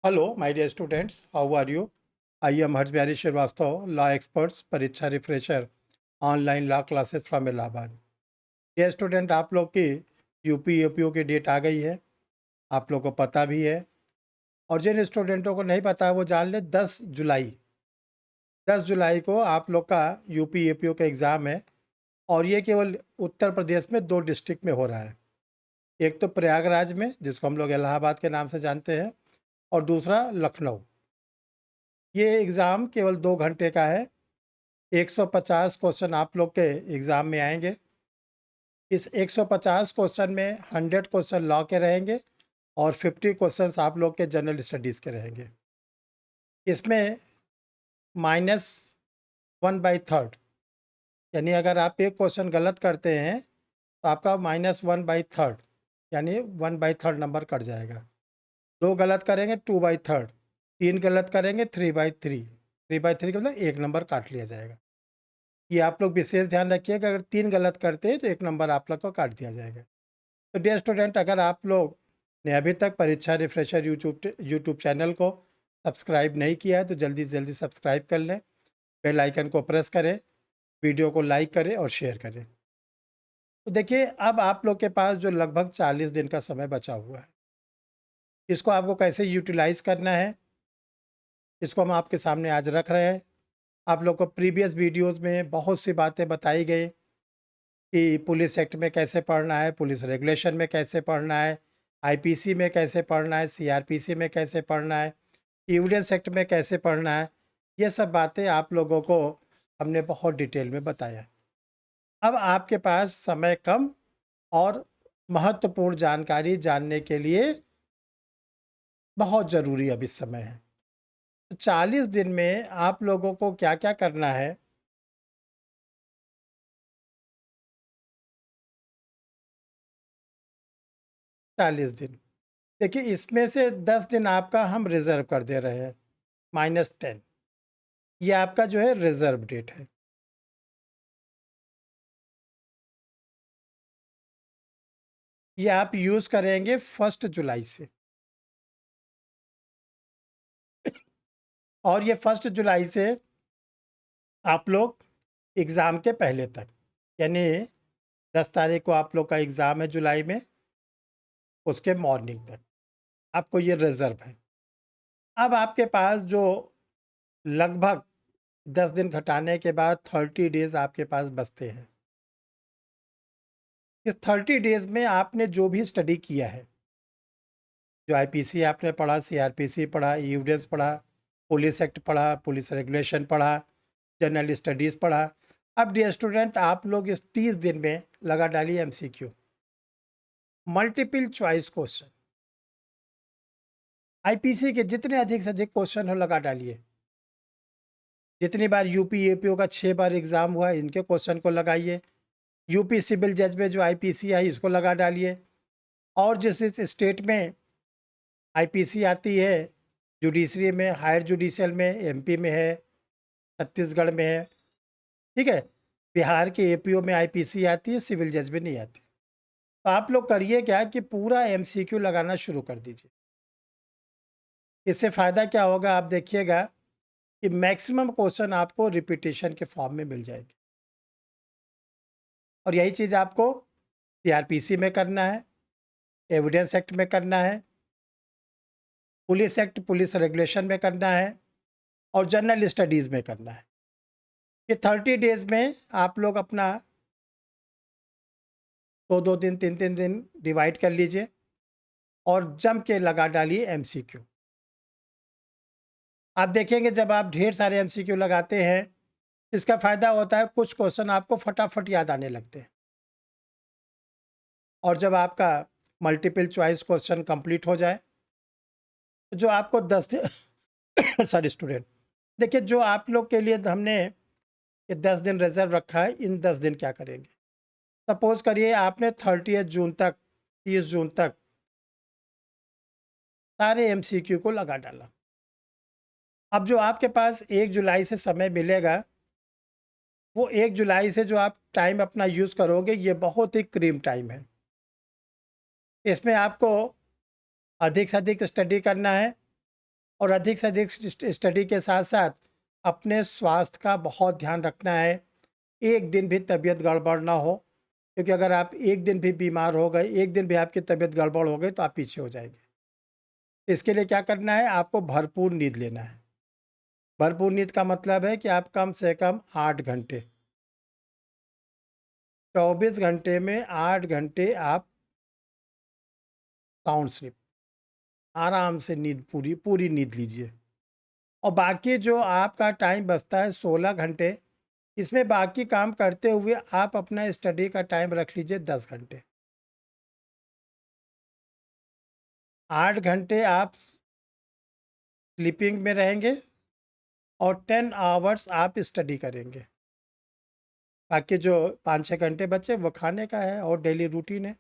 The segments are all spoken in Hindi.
Hello, my dear students. How are you? I am Harsh Bihari Srivastava, law experts, परीक्षा refresher, online law classes from Allahabad. ये स्टूडेंट आप लोग की यूपी यूपीओ की डेट आ गई है, आप लोग को पता भी है। और जिन स्टूडेंटों को नहीं पता है वो जान ले 10 जुलाई को आप लोग का यूपी यूपीओ का एग्ज़ाम है। और ये केवल उत्तर प्रदेश में 2 डिस्ट्रिक्ट में हो रहा है। एक तो प्रयागराज में, जिसको हम लोग इलाहाबाद के नाम से जानते हैं, और दूसरा लखनऊ। ये एग्ज़ाम केवल 2 घंटे का है। 150 क्वेश्चन आप लोग के एग्ज़ाम में आएंगे। इस 150 क्वेश्चन में 100 क्वेश्चन लॉ के रहेंगे और 50 क्वेश्चंस आप लोग के जनरल स्टडीज़ के रहेंगे। इसमें -1/3, यानी अगर आप एक क्वेश्चन गलत करते हैं तो आपका -1/3 यानी 1/3 नंबर कट जाएगा। 2 गलत करेंगे 2/3, 3 गलत करेंगे 3/3, 3/3 का मतलब 1 नंबर काट लिया जाएगा। ये आप लोग विशेष ध्यान रखिए कि अगर 3 गलत करते हैं तो 1 नंबर आप लोग को काट दिया जाएगा। तो डियर स्टूडेंट, अगर आप लोग ने अभी तक परीक्षा रिफ्रेशर यूट्यूब चैनल को सब्सक्राइब नहीं किया है तो जल्दी से जल्दी सब्सक्राइब कर लें, बेल आइकन को प्रेस करें, वीडियो को लाइक करें और शेयर करें। तो देखिए, अब आप लोग के पास जो लगभग 40 दिन का समय बचा हुआ है, इसको आपको कैसे यूटिलाइज़ करना है, इसको हम आपके सामने आज रख रहे हैं। आप लोग को प्रीवियस वीडियोज़ में बहुत सी बातें बताई गई कि पुलिस एक्ट में कैसे पढ़ना है, पुलिस रेगुलेशन में कैसे पढ़ना है, आईपीसी में कैसे पढ़ना है, सीआरपीसी में कैसे पढ़ना है, एविडेंस एक्ट में कैसे पढ़ना है। ये सब बातें आप लोगों को हमने बहुत डिटेल में बताया। अब आपके पास समय कम और महत्वपूर्ण जानकारी जानने के लिए बहुत ज़रूरी अब इस समय है। तो 40 दिन में आप लोगों को क्या-क्या करना है। 40 दिन, देखिए इसमें से 10 दिन आपका हम रिज़र्व कर दे रहे हैं, -10। ये आपका जो है रिज़र्व डेट है। ये आप यूज़ करेंगे 1 जुलाई से। और ये 1 जुलाई से आप लोग एग्ज़ाम के पहले तक, यानी 10 तारीख को आप लोग का एग्ज़ाम है जुलाई में, उसके मॉर्निंग तक आपको ये रिज़र्व है। अब आपके पास जो लगभग 10 दिन घटाने के बाद 30 डेज़ आपके पास बचते हैं। इस 30 डेज़ में आपने जो भी स्टडी किया है, जो आईपीसी आपने पढ़ा, सीआरपीसी पढ़ा, एविडेंस पढ़ा, पुलिस एक्ट पढ़ा, पुलिस रेगुलेशन पढ़ा, जनरल स्टडीज़ पढ़ा। अब डियर स्टूडेंट, आप लोग इस 30 दिन में लगा डालिए MCQ, multiple choice question. IPC के जितने अधिक से अधिक क्वेश्चन हो लगा डालिए। जितनी बार यूपी एपीओ का 6 बार एग्ज़ाम हुआ है, इनके क्वेश्चन को लगाइए। यूपी सिविल जज में जो आईपीसी आई, इसको लगा डालिए। और जिस इस स्टेट में आईपीसी आती है, जुडिशरी में, हायर जुडिशियल में, एमपी में है, छत्तीसगढ़ में है, ठीक है। बिहार के एपीओ में आईपीसी आती है, सिविल जज में नहीं आती। तो आप लोग करिए क्या कि पूरा एमसीक्यू लगाना शुरू कर दीजिए। इससे फ़ायदा क्या होगा, आप देखिएगा कि मैक्सिमम क्वेश्चन आपको रिपीटिशन के फॉर्म में मिल जाएंगे। और यही चीज़ आपको सीआरपीसी में करना है, एविडेंस एक्ट में करना है, पुलिस एक्ट, पुलिस रेगुलेशन में करना है, और जनरल स्टडीज़ में करना है। ये 30 डेज़ में आप लोग अपना 2-2 दिन, 3-3 दिन डिवाइड कर लीजिए और जम के लगा डालिए एमसीक्यू। आप देखेंगे जब आप ढेर सारे एमसीक्यू लगाते हैं, इसका फ़ायदा होता है कुछ क्वेश्चन आपको फटाफट याद आने लगते हैं। और जब आपका मल्टीपल चॉइस क्वेश्चन कंप्लीट हो जाए, तो जो आपको 10 सॉरी स्टूडेंट, देखिए जो आप लोग के लिए हमने ये 10 दिन रिजर्व रखा है, इन 10 दिन क्या करेंगे। सपोज़ करिए आपने 30 जून तक, 30 जून तक सारे एमसीक्यू को लगा डाला। अब जो आपके पास 1 जुलाई से समय मिलेगा, वो 1 जुलाई से जो आप टाइम अपना यूज़ करोगे, ये बहुत ही क्रीम टाइम है। इसमें आपको अधिक से अधिक स्टडी करना है, और अधिक से अधिक स्टडी के साथ साथ अपने स्वास्थ्य का बहुत ध्यान रखना है। एक दिन भी तबीयत गड़बड़ ना हो, क्योंकि अगर आप एक दिन भी बीमार हो गए, एक दिन भी आपकी तबीयत गड़बड़ हो गई तो आप पीछे हो जाएंगे। इसके लिए क्या करना है, आपको भरपूर नींद लेना है। भरपूर नींद का मतलब है कि आप कम से कम 8 घंटे, 24 घंटे में 8 घंटे आप साउंड स्लीप, आराम से नींद, पूरी पूरी नींद लीजिए। और बाकी जो आपका टाइम बचता है 16 घंटे, इसमें बाकी काम करते हुए आप अपना स्टडी का टाइम रख लीजिए 10 घंटे। 8 घंटे आप स्लीपिंग में रहेंगे और 10 आवर्स आप स्टडी करेंगे। बाकी जो 5-6 घंटे बचे वो खाने का है और डेली रूटीन है।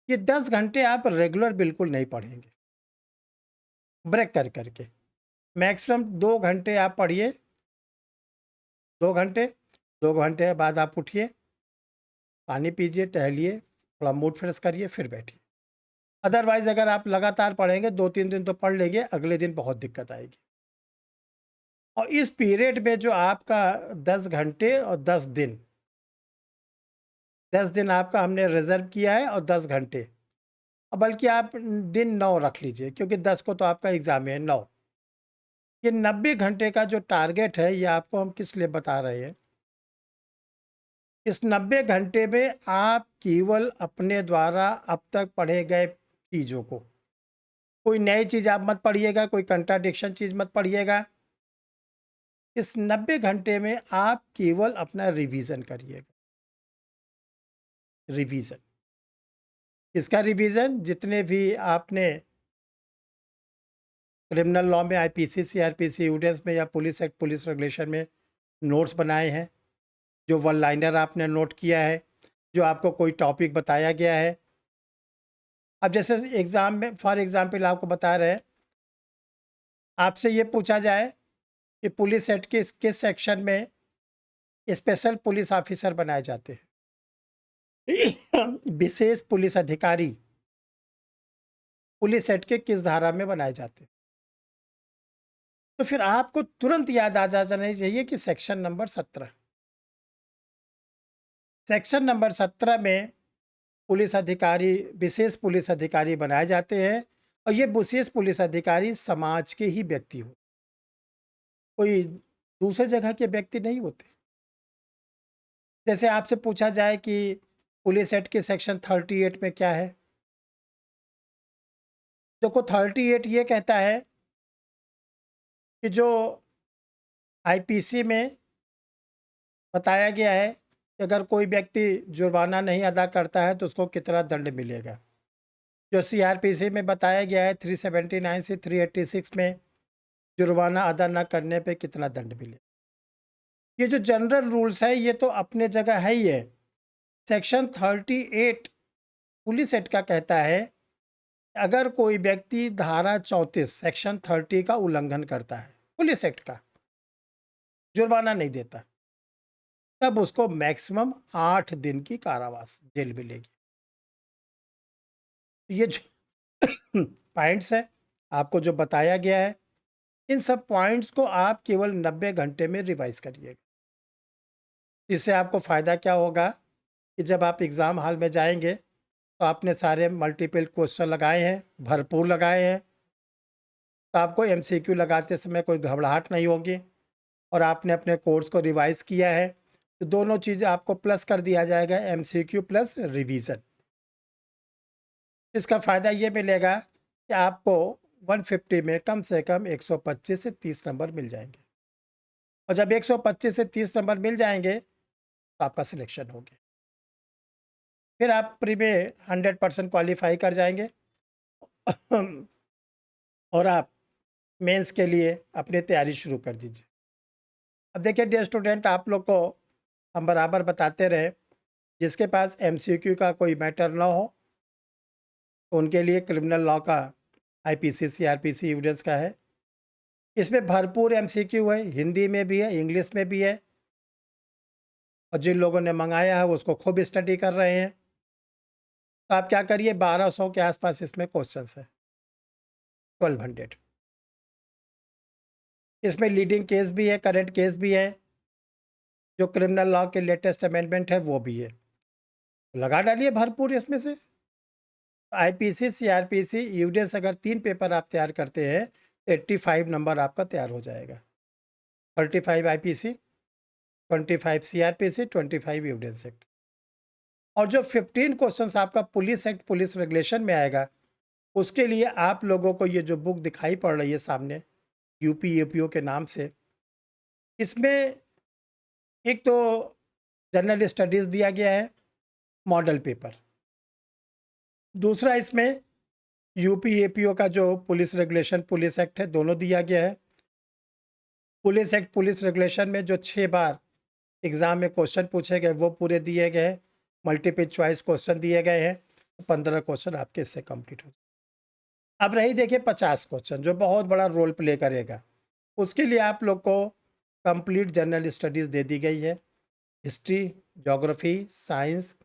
ये 10 घंटे आप रेगुलर बिल्कुल नहीं पढ़ेंगे, ब्रेक कर करके। मैक्सिमम 2 घंटे आप पढ़िए, 2 घंटे, 2 घंटे बाद आप उठिए, पानी पीजिए, टहलिए, थोड़ा मूड फ्रेश करिए, फिर बैठिए। अदरवाइज़ अगर आप लगातार पढ़ेंगे 2-3 दिन तो पढ़ लेंगे, अगले दिन बहुत दिक्कत आएगी। और इस पीरियड में जो आपका 10 घंटे और 10 दिन, 10 दिन आपका हमने रिजर्व किया है और 10 घंटे, और बल्कि आप दिन 9 रख लीजिए, क्योंकि 10 को तो आपका एग्ज़ाम है 9। ये 90 घंटे का जो टारगेट है, ये आपको हम किस लिए बता रहे हैं। इस 90 घंटे में आप केवल अपने द्वारा अब तक पढ़े गए चीज़ों को, कोई नई चीज़ आप मत पढ़िएगा, कोई कंट्राडिक्शन चीज़ मत पढ़िएगा। इस 90 घंटे में आप केवल अपना रिवीजन करिएगा। रिवीजन, इसका रिवीजन जितने भी आपने क्रिमिनल लॉ में, आईपीसी, सीआरपीसी, एविडेंस में या पुलिस एक्ट, पुलिस रेगुलेशन में नोट्स बनाए हैं, जो वन लाइनर आपने नोट किया है, जो आपको कोई टॉपिक बताया गया है। अब जैसे एग्ज़ाम में फॉर एग्ज़ाम्पल आपको बता रहे हैं, आपसे ये पूछा जाए कि पुलिस एक्ट के किस सेक्शन में स्पेशल पुलिस ऑफिसर बनाए जाते हैं, विशेष पुलिस अधिकारी पुलिस एक्ट के किस धारा में बनाए जाते हैं, तो फिर आपको तुरंत याद आ जाना चाहिए कि सेक्शन नंबर 17। सेक्शन नंबर 17 में पुलिस अधिकारी, विशेष पुलिस अधिकारी बनाए जाते हैं, और ये विशेष पुलिस अधिकारी समाज के ही व्यक्ति हो, कोई दूसरे जगह के व्यक्ति नहीं होते। जैसे आपसे पूछा जाए कि पुलिस एक्ट के सेक्शन 38 में क्या है, देखो 38 ये कहता है कि जो आईपीसी में बताया गया है कि अगर कोई व्यक्ति जुर्माना नहीं अदा करता है तो उसको कितना दंड मिलेगा। जो सीआरपीसी में बताया गया है 379 से 386 में जुर्माना अदा न करने पे कितना दंड मिले। ये जो जनरल रूल्स है ये तो अपने जगह है ही है। सेक्शन 38 पुलिस एक्ट का कहता है, अगर कोई व्यक्ति धारा 34 सेक्शन 30 का उल्लंघन करता है पुलिस एक्ट का, जुर्माना नहीं देता, तब उसको मैक्सिमम 8 दिन की कारावास जेल मिलेगी। तो ये जो पॉइंट्स है आपको जो बताया गया है, इन सब पॉइंट्स को आप केवल 90 घंटे में रिवाइज करिएगा। इससे आपको फ़ायदा क्या होगा कि जब आप एग्ज़ाम हॉल में जाएंगे तो आपने सारे मल्टीपल क्वेश्चन लगाए हैं, भरपूर लगाए हैं, तो आपको एमसीक्यू लगाते समय कोई घबराहट नहीं होगी, और आपने अपने कोर्स को रिवाइज किया है, तो दोनों चीज़ें आपको प्लस कर दिया जाएगा, एमसीक्यू प्लस रिवीजन। इसका फ़ायदा ये मिलेगा कि आपको 150 में कम से कम 125 से 30 नंबर मिल जाएंगे, और जब 125 से 30 नंबर मिल जाएंगे तो आपका सिलेक्शन हो गया। फिर आप प्री में 100% क्वालिफाई कर जाएंगे और आप मेंस के लिए अपनी तैयारी शुरू कर दीजिए। अब देखिए डियर स्टूडेंट, आप लोग को हम बराबर बताते रहे, जिसके पास एमसीक्यू का कोई मैटर ना हो तो उनके लिए क्रिमिनल लॉ का आईपीसी, सीआरपीसी, एविडेंस का है। इसमें भरपूर एमसीक्यू है, हिंदी में भी है, इंग्लिश में भी है, और जिन लोगों ने मंगाया है वो उसको खूब स्टडी कर रहे हैं। तो आप क्या करिए, 1200 के आसपास इसमें क्वेश्चंस है, 1200। इसमें लीडिंग केस भी है, करंट केस भी है, जो क्रिमिनल लॉ के लेटेस्ट अमेंडमेंट है वो भी है। लगा डालिए भरपूर इसमें से। आईपीसी, सीआरपीसी, एविडेंस अगर 3 पेपर आप तैयार करते हैं तो 85 नंबर आपका तैयार हो जाएगा। 35 आईपीसी, 25 सीआरपीसी, 25 एविडेंस एक्ट। और जो 15 क्वेश्चंस आपका पुलिस एक्ट, पुलिस रेगुलेशन में आएगा, उसके लिए आप लोगों को ये जो बुक दिखाई पड़ रही है सामने, यूपी एपीओ के नाम से, इसमें एक तो जनरल स्टडीज़ दिया गया है, मॉडल पेपर। दूसरा इसमें यूपी एपीओ का जो पुलिस रेगुलेशन, पुलिस एक्ट है, दोनों दिया गया है। पुलिस एक्ट, पुलिस रेगुलेशन में जो 6 बार एग्ज़ाम में क्वेश्चन पूछे गए वो पूरे दिए गए हैं। मल्टीपल चॉइस क्वेश्चन दिए गए हैं, 15 क्वेश्चन आपके इससे कंप्लीट हो। अब रही देखिए 50 क्वेश्चन, जो बहुत बड़ा रोल प्ले करेगा। उसके लिए आप लोग को कंप्लीट जनरल स्टडीज़ दे दी गई है, history, geography, science,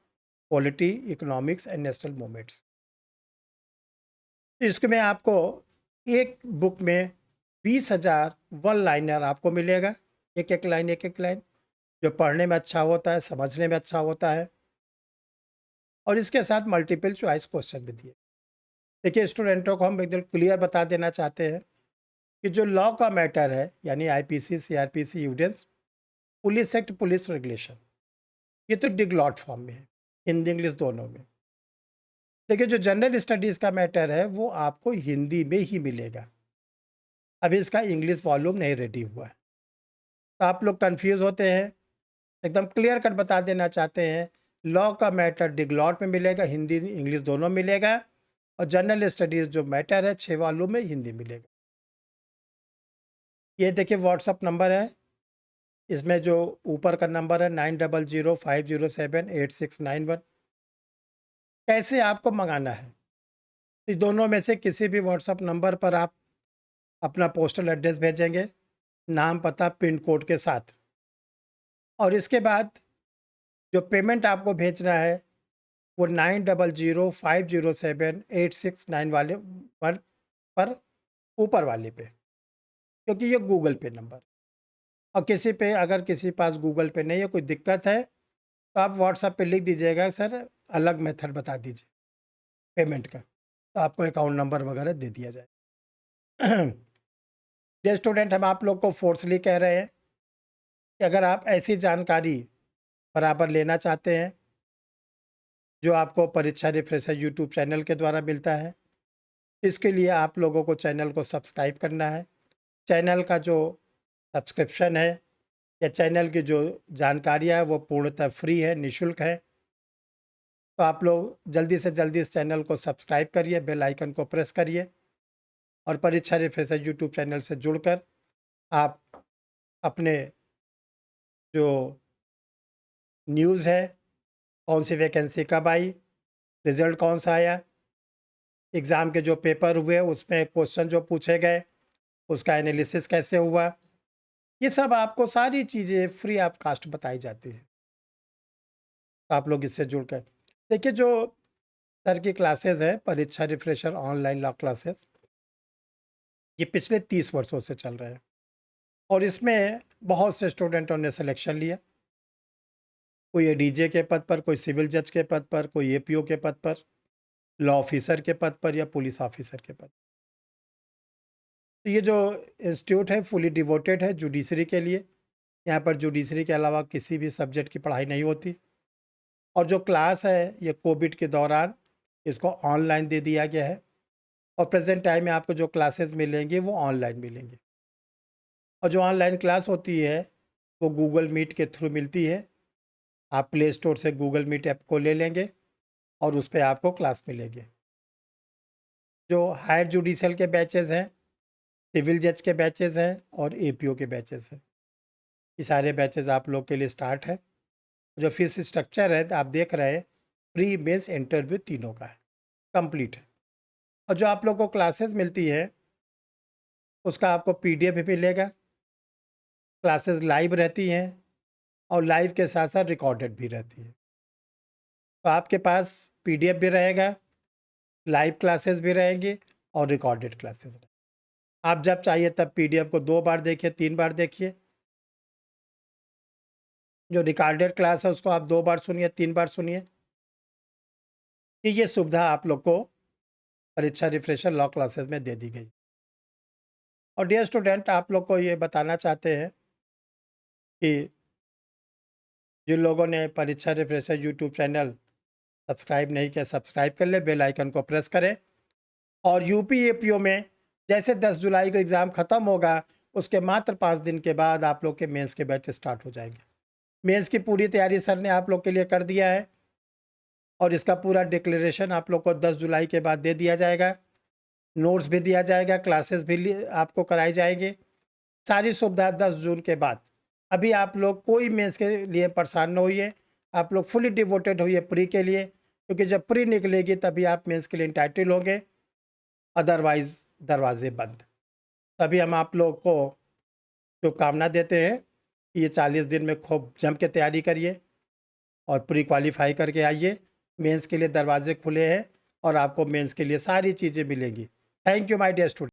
polity, economics and national movements. इसके में आपको एक बुक में 20,000 वन लाइनर आपको मिलेगा, एक एक लाइन, एक एक लाइन, जो पढ़ने में अच्छा होता है, समझने में अच्छा होता है। और इसके साथ मल्टीपल चॉइस क्वेश्चन भी दिए। देखिए स्टूडेंटों को हम एकदम क्लियर बता देना चाहते हैं कि जो लॉ का मैटर है, यानी IPC, CrPC, evidence, police act, police regulation, ये तो डिगलॉट फॉर्म में है, हिंदी इंग्लिश दोनों में। लेकिन जो जनरल स्टडीज़ का मैटर है वो आपको हिंदी में ही मिलेगा। अभी इसका इंग्लिश वॉल्यूम नहीं रेडी हुआ है, तो आप लोग कंफ्यूज होते हैं। एकदम क्लियर कट बता देना चाहते हैं, लॉ का मैटर डिगलॉट में मिलेगा, हिंदी इंग्लिश दोनों मिलेगा। और जनरल स्टडीज़ जो मैटर है 6 वॉल्यूम में हिंदी मिलेगा। ये देखिए व्हाट्सअप नंबर है, इसमें जो ऊपर का नंबर है 9005078691। कैसे आपको मंगाना है, तो दोनों में से किसी भी व्हाट्सअप नंबर पर आप अपना पोस्टल एड्रेस भेजेंगे, नाम, पता, पिन कोड के साथ। और इसके बाद जो पेमेंट आपको भेजना है वो 9005078691 वाले पर ऊपर वाले पे, क्योंकि ये गूगल पे नंबर। और किसी पे अगर किसी पास गूगल पे नहीं है, कोई दिक्कत है, तो आप व्हाट्सएप पे लिख दीजिएगा सर अलग मेथड बता दीजिए पेमेंट का, तो आपको अकाउंट नंबर वगैरह दे दिया जाए। ये स्टूडेंट, हम आप लोग को फोर्सली कह रहे हैं कि अगर आप ऐसी जानकारी बराबर लेना चाहते हैं जो आपको परीक्षा रिफ्रेशर यूट्यूब चैनल के द्वारा मिलता है, इसके लिए आप लोगों को चैनल को सब्सक्राइब करना है। चैनल का जो सब्सक्रिप्शन है या चैनल की जो जानकारियाँ है वो पूर्णतः फ्री है, निःशुल्क है। तो आप लोग जल्दी से जल्दी इस चैनल को सब्सक्राइब करिए, बेल आइकन को प्रेस करिए और परीक्षा रिफ्रेशर यूट्यूब चैनल से जुड़कर आप अपने जो न्यूज़ है, कौन सी वैकेंसी कब आई, रिज़ल्ट कौन सा आया, एग्ज़ाम के जो पेपर हुए उसमें क्वेश्चन जो पूछे गए उसका एनालिसिस कैसे हुआ, ये सब आपको सारी चीज़ें फ्री ऑफ कास्ट बताई जाती है। तो आप लोग इससे जुड़कर देखिए, जो सर की क्लासेस है परीक्षा रिफ्रेशर ऑनलाइन लॉ क्लासेस, ये पिछले 30 वर्षों से चल रहे हैं और इसमें बहुत से स्टूडेंटों ने सिलेक्शन लिया। कोई एडीजे के पद पर, कोई सिविल जज के पद पर, कोई एपीओ के पद पर, लॉ ऑफिसर के पद पर या पुलिस ऑफिसर के पद। तो ये जो इंस्टीट्यूट है फुली डिवोटेड है जुडिशरी के लिए। यहाँ पर जुडिशरी के अलावा किसी भी सब्जेक्ट की पढ़ाई नहीं होती। और जो क्लास है ये कोविड के दौरान इसको ऑनलाइन दे दिया गया है और प्रेजेंट टाइम में आपको जो क्लासेस मिलेंगी वो ऑनलाइन मिलेंगी। और जो ऑनलाइन क्लास होती है वो गूगल मीट के थ्रू मिलती है। आप प्ले स्टोर से गूगल मीट ऐप को ले लेंगे और उस पर आपको क्लास मिलेगी। जो हायर जुडिशल के बैचेज़ हैं, सिविल जज के बैचेज़ हैं और एपीओ के बैचेज़ हैं, ये सारे बैचेज़ आप लोग के लिए स्टार्ट है। जो फीस स्ट्रक्चर है आप देख रहे हैं, प्री मेंस इंटरव्यू तीनों का है, कंप्लीट है। और जो आप लोग को क्लासेस मिलती है उसका आपको पीडीएफ भी मिलेगा। क्लासेस लाइव रहती हैं और लाइव के साथ साथ रिकॉर्डेड भी रहती है। तो आपके पास पीडीएफ भी रहेगा, लाइव क्लासेस भी रहेंगी और रिकॉर्डेड क्लासेस। आप जब चाहिए तब पीडीएफ को 2 बार देखिए, 3 बार देखिए। जो रिकॉर्डेड क्लास है उसको आप 2 बार सुनिए, 3 बार सुनिए। कि ये सुविधा आप लोग को परीक्षा रिफ्रेशर लॉ क्लासेस में दे दी गई। और डियर स्टूडेंट, आप लोग को ये बताना चाहते हैं कि जिन लोगों ने परीक्षा रिफ्रेशर यूट्यूब चैनल सब्सक्राइब नहीं किया, सब्सक्राइब कर ले, बेल आइकन को प्रेस करें। और यूपीएपीओ में जैसे 10 जुलाई को एग्ज़ाम ख़त्म होगा, उसके मात्र 5 दिन के बाद आप लोग के मेंस के बैच स्टार्ट हो जाएंगे। मेंस की पूरी तैयारी सर ने आप लोग के लिए कर दिया है और इसका पूरा डिक्लेरेशन आप लोग को 10 जुलाई के बाद दे दिया जाएगा। नोट्स भी दिया जाएगा, क्लासेस भी आपको कराई जाएंगी, सारी सुविधा 10 जून के बाद। अभी आप लोग कोई मेंस के लिए परेशान न होइए, आप लोग फुली डिवोटेड होइए प्री के लिए, क्योंकि जब प्री निकलेगी तभी आप मेंस के लिए इंटाइटल होंगे, अदरवाइज़ दरवाजे बंद। तभी हम आप लोग को शुभकामना देते हैं कि ये 40 दिन में खूब जम के तैयारी करिए और प्री क्वालिफाई करके आइए। मेंस के लिए दरवाजे खुले हैं और आपको मेंस के लिए सारी चीज़ें मिलेंगी। Thank you my dear student.